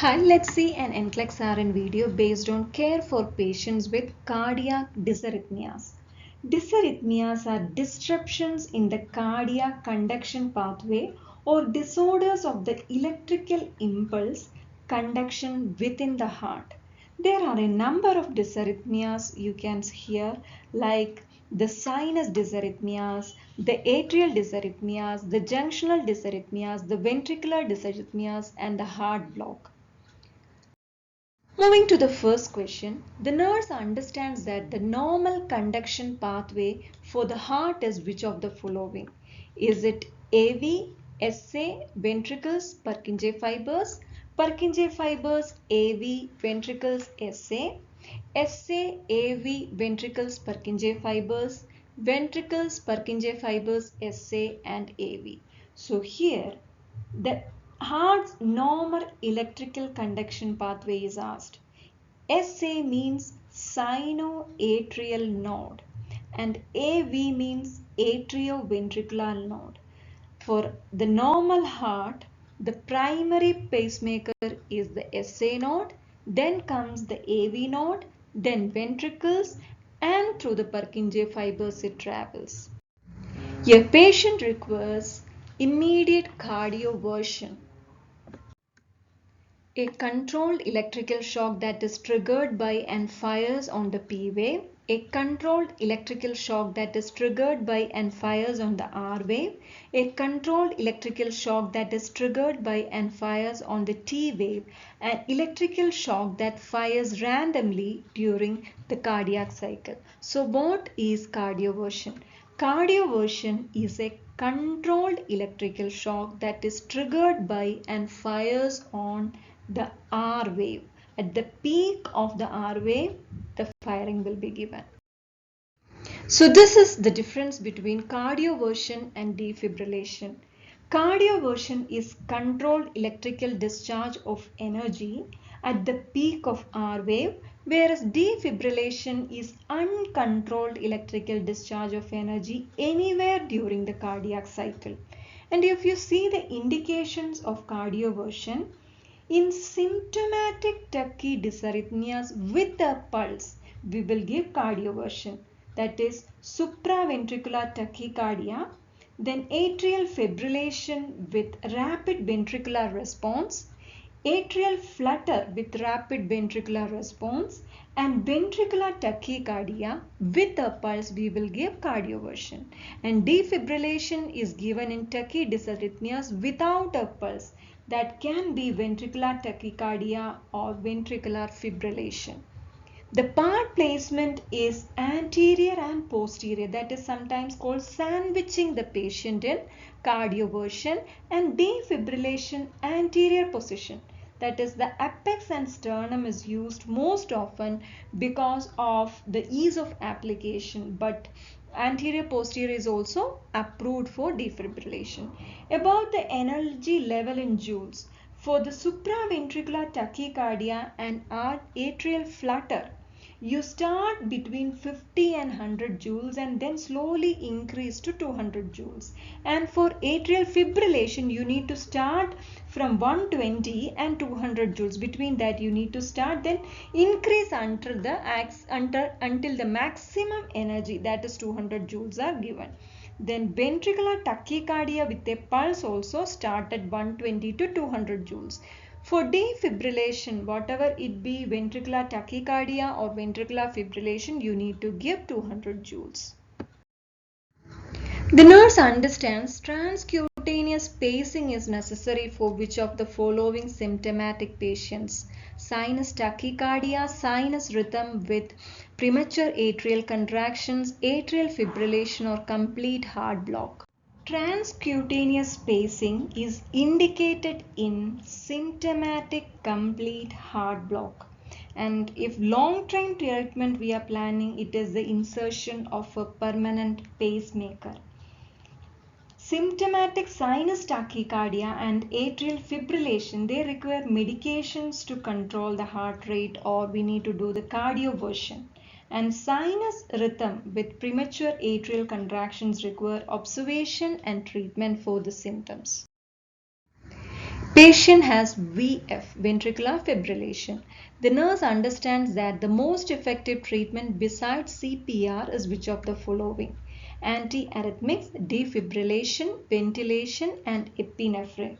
Hi, let's see an NCLEX RN video based on care for patients with cardiac dysrhythmias. Dysrhythmias are disruptions in the cardiac conduction pathway or disorders of the electrical impulse conduction within the heart. There are a number of dysrhythmias you can hear, like the sinus dysrhythmias, the atrial dysrhythmias, the junctional dysrhythmias, the ventricular dysrhythmias, and the heart block. Moving to the first question, the nurse understands that the normal conduction pathway for the heart is which of the following? Is it AV, SA, ventricles, Purkinje fibers, AV, ventricles, SA, AV, ventricles, Purkinje fibers, ventricles, Purkinje fibers, SA and AV. So here the heart's normal electrical conduction pathway is asked. SA means sinoatrial node and AV means atrioventricular node. For the normal heart, the primary pacemaker is the SA node, then comes the AV node, then ventricles, and through the Purkinje fibers it travels. A patient requires immediate cardioversion. A controlled electrical shock that is triggered by and fires on the P wave. A controlled electrical shock that is triggered by and fires on the R wave. A controlled electrical shock that is triggered by and fires on the T wave. An electrical shock that fires randomly during the cardiac cycle. So what is cardioversion? Cardioversion is a controlled electrical shock that is triggered by and fires on the R wave. At the peak of the R wave, the firing will be given. So this is the difference between cardioversion and defibrillation. Cardioversion is controlled electrical discharge of energy at the peak of R wave, whereas defibrillation is uncontrolled electrical discharge of energy anywhere during the cardiac cycle. And if you see the indications of cardioversion, in symptomatic tachydysarrhythmias with a pulse, we will give cardioversion, that is supraventricular tachycardia, then atrial fibrillation with rapid ventricular response, atrial flutter with rapid ventricular response, and ventricular tachycardia with a pulse we will give cardioversion. And defibrillation is given in tachydysarrhythmias without a pulse, that can be ventricular tachycardia or ventricular fibrillation. The part placement is anterior and posterior, that is sometimes called sandwiching the patient in cardioversion, and defibrillation anterior position, that is the apex and sternum is used most often because of the ease of application, but anterior posterior is also approved for defibrillation. About the energy level in joules, for the supraventricular tachycardia and atrial flutter, you start between 50 and 100 joules and then slowly increase to 200 joules. And for atrial fibrillation, you need to start from 120 and 200 joules. Between that, you need to start, then increase until the maximum energy, that is 200 joules, are given. Then ventricular tachycardia with a pulse also start at 120 to 200 joules. For defibrillation, whatever it be, ventricular tachycardia or ventricular fibrillation, you need to give 200 joules. The nurse understands transcutaneous pacing is necessary for which of the following symptomatic patients? Sinus tachycardia, sinus rhythm with premature atrial contractions, atrial fibrillation or complete heart block. Transcutaneous pacing is indicated in symptomatic complete heart block. And if long-term treatment we are planning, it is the insertion of a permanent pacemaker. Symptomatic sinus tachycardia and atrial fibrillation, they require medications to control the heart rate, or we need to do the cardioversion. And sinus rhythm with premature atrial contractions require observation and treatment for the symptoms. Patient has VF, ventricular fibrillation. The nurse understands that the most effective treatment besides CPR is which of the following? Antiarrhythmics, defibrillation, ventilation and epinephrine.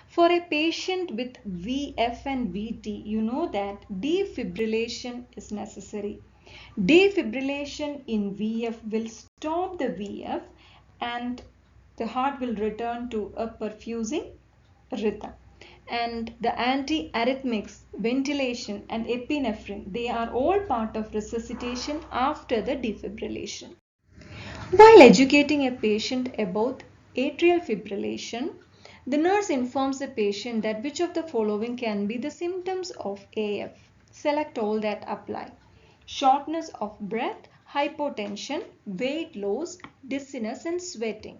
For a patient with VF and VT, you know that defibrillation is necessary. Defibrillation in VF will stop the VF and the heart will return to a perfusing rhythm. And the antiarrhythmics, ventilation and epinephrine, they are all part of resuscitation after the defibrillation. While educating a patient about atrial fibrillation, the nurse informs the patient that which of the following can be the symptoms of AF. Select all that apply. Shortness of breath, hypotension, weight loss, dizziness and sweating.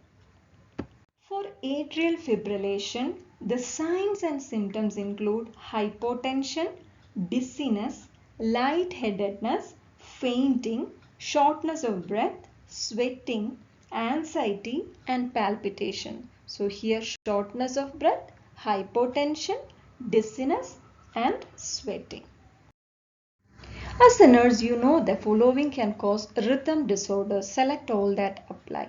For atrial fibrillation, the signs and symptoms include hypotension, dizziness, lightheadedness, fainting, shortness of breath, sweating, anxiety and palpitation. So here shortness of breath, hypotension, dizziness and sweating. As a nurse, you know the following can cause rhythm disorders. Select all that apply.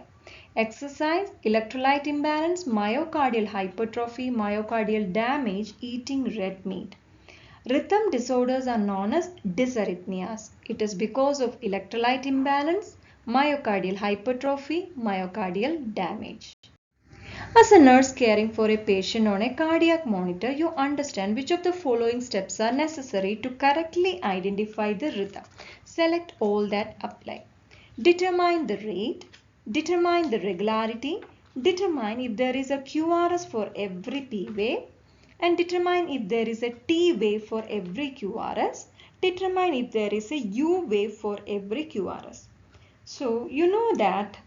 Exercise, electrolyte imbalance, myocardial hypertrophy, myocardial damage, eating red meat. Rhythm disorders are known as dysrhythmias. It is because of electrolyte imbalance, myocardial hypertrophy, myocardial damage. As a nurse caring for a patient on a cardiac monitor, you understand which of the following steps are necessary to correctly identify the rhythm. Select all that apply. Determine the rate, determine the regularity, determine if there is a QRS for every P wave, and determine if there is a T wave for every QRS, determine if there is a U wave for every QRS. So you know that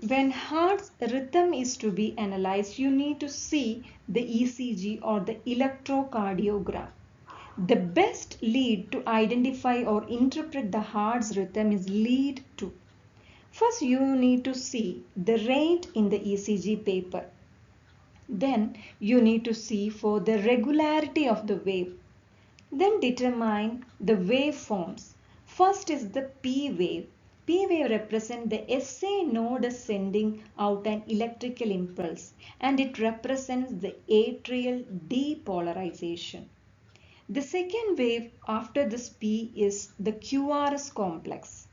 when heart's rhythm is to be analyzed, you need to see the ECG or the electrocardiogram. The best lead to identify or interpret the heart's rhythm is lead 2. First, you need to see the rate in the ECG paper. Then, you need to see for the regularity of the wave. Then determine the waveforms. First is the P wave. P wave represents the SA node sending out an electrical impulse and it represents the atrial depolarization. The second wave after this P is the QRS complex,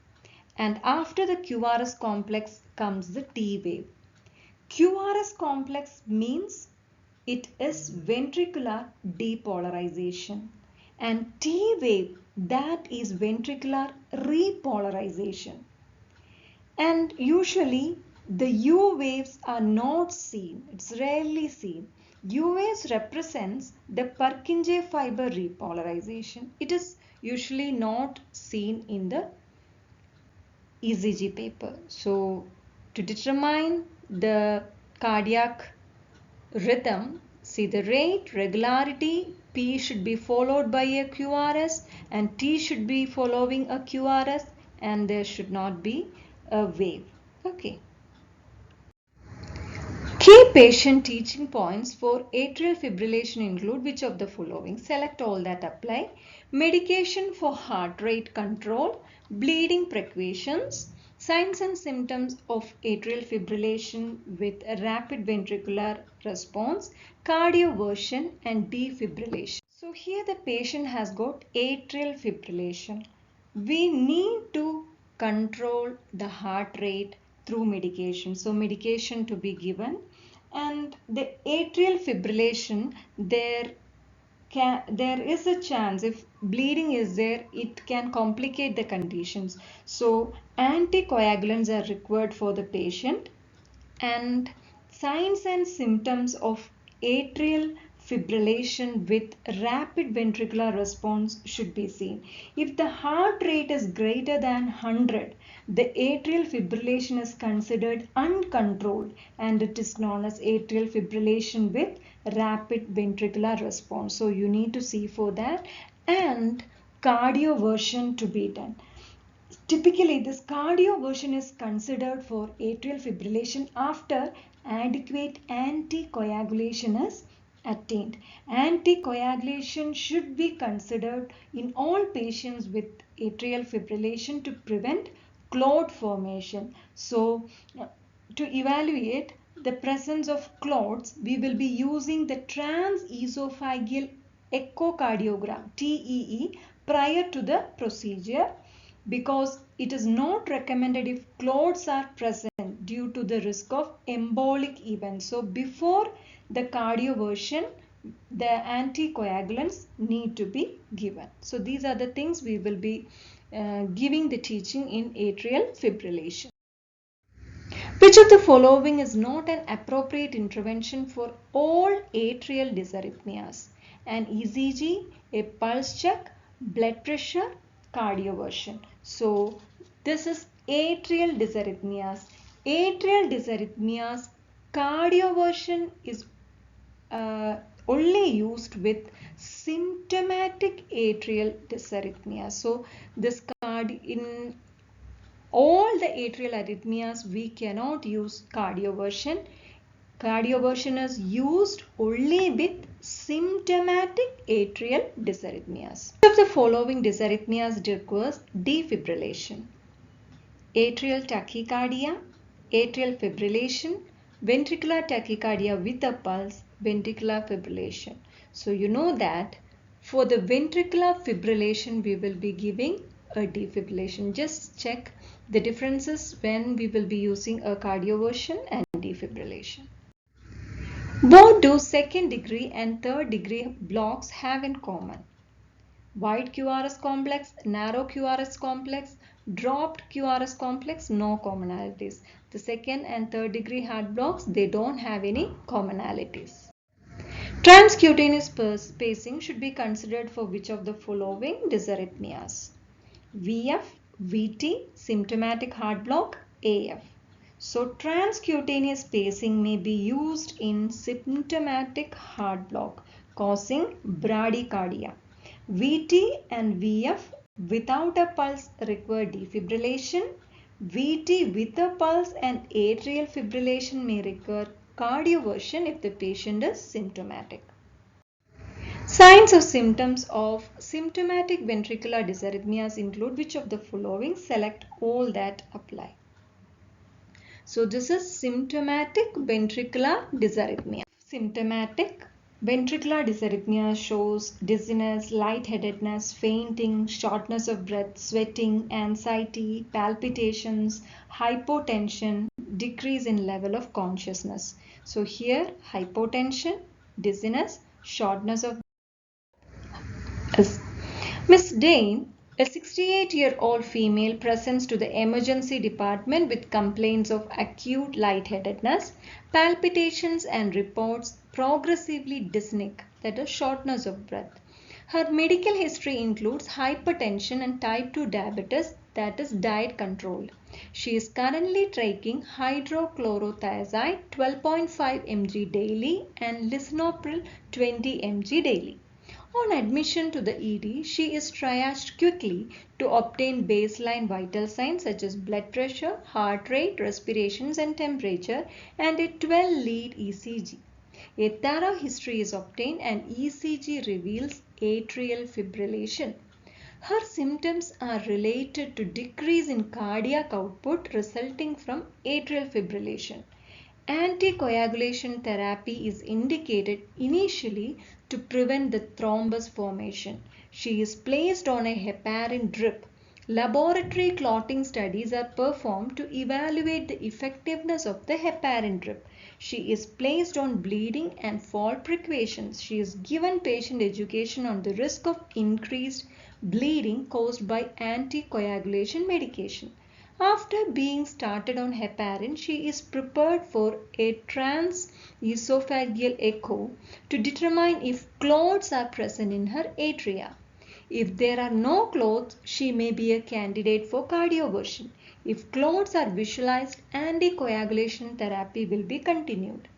and after the QRS complex comes the T wave. QRS complex means it is ventricular depolarization, and T wave, that is ventricular repolarization. And usually the U waves are not seen, it's rarely seen. U waves represents the Purkinje fiber repolarization. It is usually not seen in the ECG paper. So to determine the cardiac rhythm, see the rate, regularity, P should be followed by a QRS and T should be following a QRS, and there should not be a wave. Okay. Key patient teaching points for atrial fibrillation include which of the following? Select all that apply. Medication for heart rate control, bleeding precautions, signs and symptoms of atrial fibrillation with a rapid ventricular response, cardioversion and defibrillation. So here the patient has got atrial fibrillation. We need to control the heart rate through medication. So medication to be given, and the atrial fibrillation, there is a chance if bleeding is there, it can complicate the conditions. So anticoagulants are required for the patient, and signs and symptoms of atrial fibrillation with rapid ventricular response should be seen. If the heart rate is greater than 100, the atrial fibrillation is considered uncontrolled and it is known as atrial fibrillation with rapid ventricular response. So you need to see for that, and cardioversion to be done. Typically, this cardioversion is considered for atrial fibrillation after adequate anticoagulation is attained. Anticoagulation should be considered in all patients with atrial fibrillation to prevent clot formation. So, to evaluate the presence of clots, we will be using the transesophageal echocardiogram TEE prior to the procedure, because it is not recommended if clots are present due to the risk of embolic events. So before the cardioversion, the anticoagulants need to be given. So these are the things we will be giving the teaching in atrial fibrillation. Which of the following is not an appropriate intervention for all atrial dysrhythmias? An ECG, a pulse check, blood pressure, cardioversion. So this is atrial dysrhythmias. Atrial dysrhythmias, cardioversion is only used with symptomatic atrial dysrhythmia. So this in all the atrial arrhythmias we cannot use cardioversion. Cardioversion is used only with symptomatic atrial dysrhythmias. Which of the following dysrhythmias requires defibrillation? Atrial tachycardia, atrial fibrillation, ventricular tachycardia with a pulse, ventricular fibrillation. So you know that for the ventricular fibrillation we will be giving a defibrillation. Just check the differences when we will be using a cardioversion and defibrillation. Both do second degree and third degree blocks have in common. Wide QRS complex, narrow QRS complex, dropped QRS complex, no commonalities. The second and third degree heart blocks, they don't have any commonalities. Transcutaneous pacing should be considered for which of the following dysrhythmias? VF, VT, symptomatic heart block, AF. So transcutaneous pacing may be used in symptomatic heart block causing bradycardia. VT and VF without a pulse require defibrillation. VT with a pulse and atrial fibrillation may require cardioversion if the patient is symptomatic. Signs or symptoms of symptomatic ventricular dysrhythmias include which of the following? Select all that apply. So this is symptomatic ventricular dysrhythmia. Symptomatic ventricular dysrhythmia shows dizziness, lightheadedness, fainting, shortness of breath, sweating, anxiety, palpitations, hypotension, decrease in level of consciousness. So here hypotension, dizziness, shortness of breath. Miss Dane, a 68-year-old female, presents to the emergency department with complaints of acute lightheadedness, palpitations and reports progressively dyspneic, that is shortness of breath. Her medical history includes hypertension and type 2 diabetes, that is diet controlled. She is currently taking hydrochlorothiazide 12.5 mg daily and lisinopril 20 mg daily. On admission to the ED, she is triaged quickly to obtain baseline vital signs such as blood pressure, heart rate, respirations and temperature, and a 12-lead ECG. A thorough history is obtained and ECG reveals atrial fibrillation. Her symptoms are related to decrease in cardiac output resulting from atrial fibrillation. Anticoagulation therapy is indicated initially to prevent the thrombus formation. She is placed on a heparin drip. Laboratory clotting studies are performed to evaluate the effectiveness of the heparin drip. She is placed on bleeding and fall precautions. She is given patient education on the risk of increased bleeding caused by anticoagulation medication. After being started on heparin, she is prepared for a transesophageal echo to determine if clots are present in her atria. If there are no clots, she may be a candidate for cardioversion. If clots are visualized, anticoagulation therapy will be continued.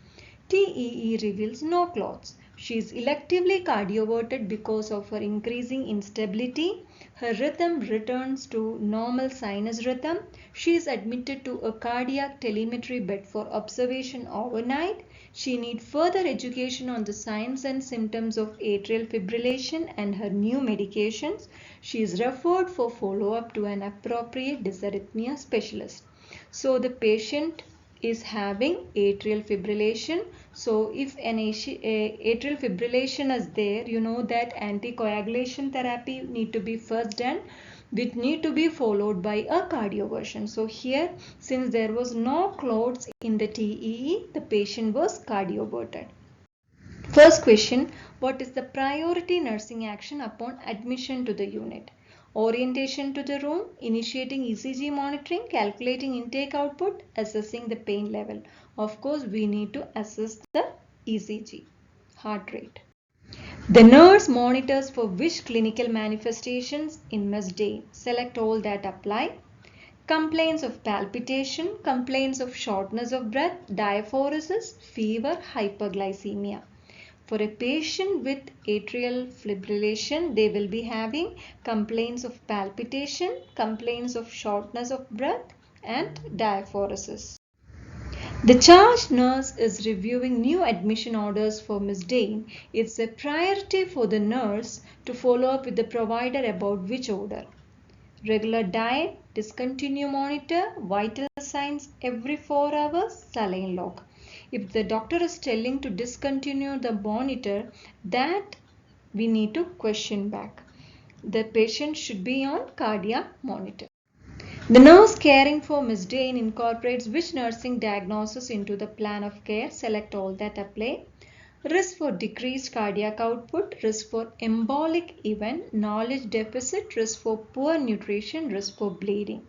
TEE reveals no clots. She is electively cardioverted because of her increasing instability. Her rhythm returns to normal sinus rhythm. She is admitted to a cardiac telemetry bed for observation overnight. She needs further education on the signs and symptoms of atrial fibrillation and her new medications. She is referred for follow-up to an appropriate dysrhythmia specialist. So the patient is having atrial fibrillation. So if an atrial fibrillation is there, you know that anticoagulation therapy need to be first done, which need to be followed by a cardioversion. So here, since there was no clots in the TEE, the patient was cardioverted. First question, what is the priority nursing action upon admission to the unit? Orientation to the room, initiating ECG monitoring, calculating intake output, assessing the pain level. Of course, we need to assess the ECG, heart rate. The nurse monitors for which clinical manifestations in Ms. Day. Select all that apply. Complaints of palpitation, complaints of shortness of breath, diaphoresis, fever, hyperglycemia. For a patient with atrial fibrillation, they will be having complaints of palpitation, complaints of shortness of breath, and diaphoresis. The charge nurse is reviewing new admission orders for Ms. Dane. It's a priority for the nurse to follow up with the provider about which order. Regular diet, discontinue monitor, vital signs every 4 hours, saline log. If the doctor is telling to discontinue the monitor, that we need to question back. The patient should be on cardiac monitor. The nurse caring for Ms. Dane incorporates which nursing diagnosis into the plan of care. Select all that apply. Risk for decreased cardiac output, risk for embolic event, knowledge deficit, risk for poor nutrition, risk for bleeding.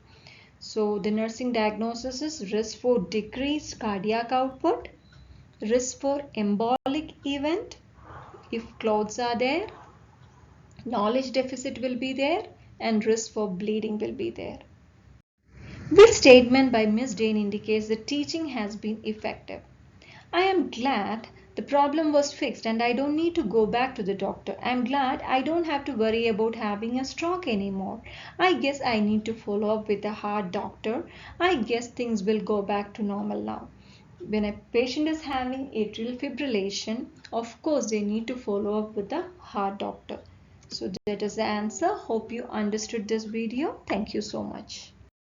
So the nursing diagnosis is risk for decreased cardiac output, risk for embolic event if clots are there, knowledge deficit will be there, and risk for bleeding will be there. Which statement by Ms. Dane indicates the teaching has been effective? I am glad the problem was fixed and I don't need to go back to the doctor. I am glad I don't have to worry about having a stroke anymore. I guess I need to follow up with a heart doctor. I guess things will go back to normal now. When a patient is having atrial fibrillation, of course they need to follow up with the heart doctor. So that is the answer. Hope you understood this video. Thank you so much.